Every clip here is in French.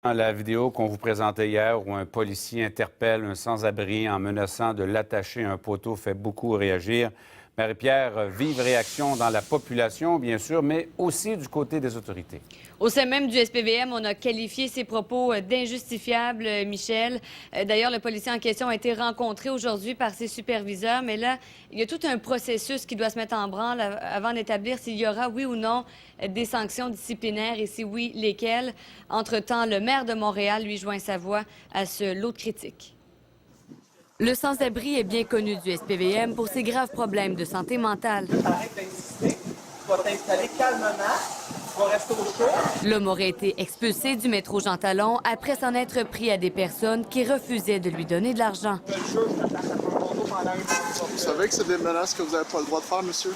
La vidéo qu'on vous présentait hier où un policier interpelle un sans-abri en menaçant de l'attacher à un poteau fait beaucoup réagir. Marie-Pierre, vive réaction dans la population, bien sûr, mais aussi du côté des autorités. Au sein même du SPVM, on a qualifié ces propos d'injustifiables, Michel. D'ailleurs, le policier en question a été rencontré aujourd'hui par ses superviseurs, mais là, il y a tout un processus qui doit se mettre en branle avant d'établir s'il y aura, oui ou non, des sanctions disciplinaires et si oui, lesquelles. Entre-temps, le maire de Montréal lui joint sa voix à ce lot de critiques. Le sans-abri est bien connu du SPVM pour ses graves problèmes de santé mentale. Arrête d'insister, tu vas t'installer calmement, tu vas rester au chaud. L'homme aurait été expulsé du métro Jean Talon après s'en être pris à des personnes qui refusaient de lui donner de l'argent. Vous savez que c'est des menaces que vous n'avez pas le droit de faire, monsieur?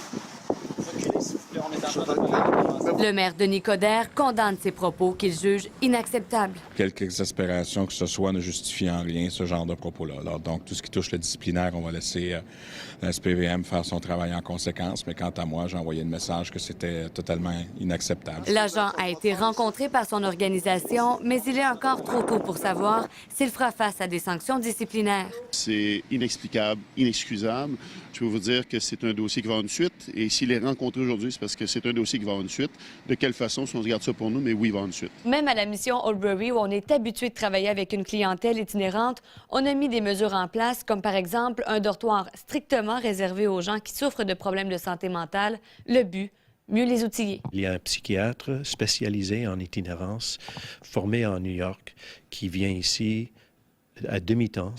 Le maire Denis Coderre condamne ces propos qu'il juge inacceptables. Quelque exaspération que ce soit ne justifie en rien ce genre de propos-là. Alors, donc, tout ce qui touche le disciplinaire, on va laisser la SPVM faire son travail en conséquence. Mais quant à moi, j'ai envoyé le message que c'était totalement inacceptable. L'agent a été rencontré par son organisation, mais il est encore trop tôt pour savoir s'il fera face à des sanctions disciplinaires. C'est inexplicable, inexcusable. Je peux vous dire que c'est un dossier qui va avoir une suite. Et s'il est rencontré aujourd'hui, c'est parce que c'est un dossier qui va avoir une suite. De quelle façon, si on se garde ça pour nous, mais oui, il va avoir une suite. Même à la mission Oldbury, où on est habitué de travailler avec une clientèle itinérante, on a mis des mesures en place, comme par exemple un dortoir strictement réservé aux gens qui souffrent de problèmes de santé mentale. Le but, mieux les outiller. Il y a un psychiatre spécialisé en itinérance, formé en New York, qui vient ici à demi-temps.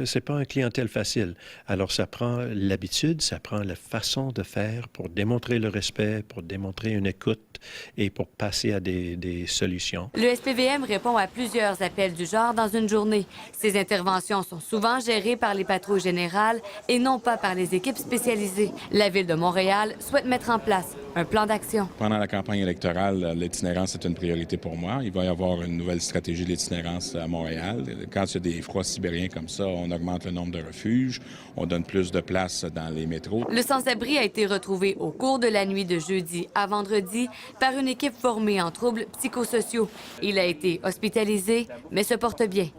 C'est pas un clientèle facile. Alors, ça prend l'habitude, ça prend la façon de faire pour démontrer le respect, pour démontrer une écoute et pour passer à des solutions. Le SPVM répond à plusieurs appels du genre dans une journée. Ces interventions sont souvent gérées par les patrouilles générales et non pas par les équipes spécialisées. La Ville de Montréal souhaite mettre en place un plan d'action. Pendant la campagne électorale, l'itinérance est une priorité pour moi. Il va y avoir une nouvelle stratégie de l'itinérance à Montréal. Quand il y a des froids sibériens comme ça, on augmente le nombre de refuges, on donne plus de place dans les métros. Le sans-abri a été retrouvé au cours de la nuit de jeudi à vendredi par une équipe formée en troubles psychosociaux. Il a été hospitalisé, mais se porte bien.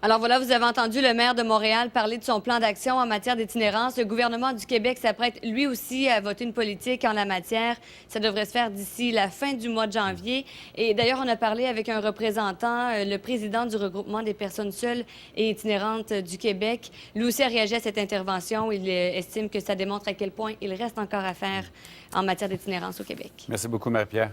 Alors voilà, vous avez entendu le maire de Montréal parler de son plan d'action en matière d'itinérance. Le gouvernement du Québec s'apprête lui aussi à voter une politique en la matière. Ça devrait se faire d'ici la fin du mois de janvier. Et d'ailleurs, on a parlé avec un représentant, le président du regroupement des personnes seules et itinérantes du Québec. Lui aussi a réagi à cette intervention. Il estime que ça démontre à quel point il reste encore à faire en matière d'itinérance au Québec. Merci beaucoup, Marie-Pierre.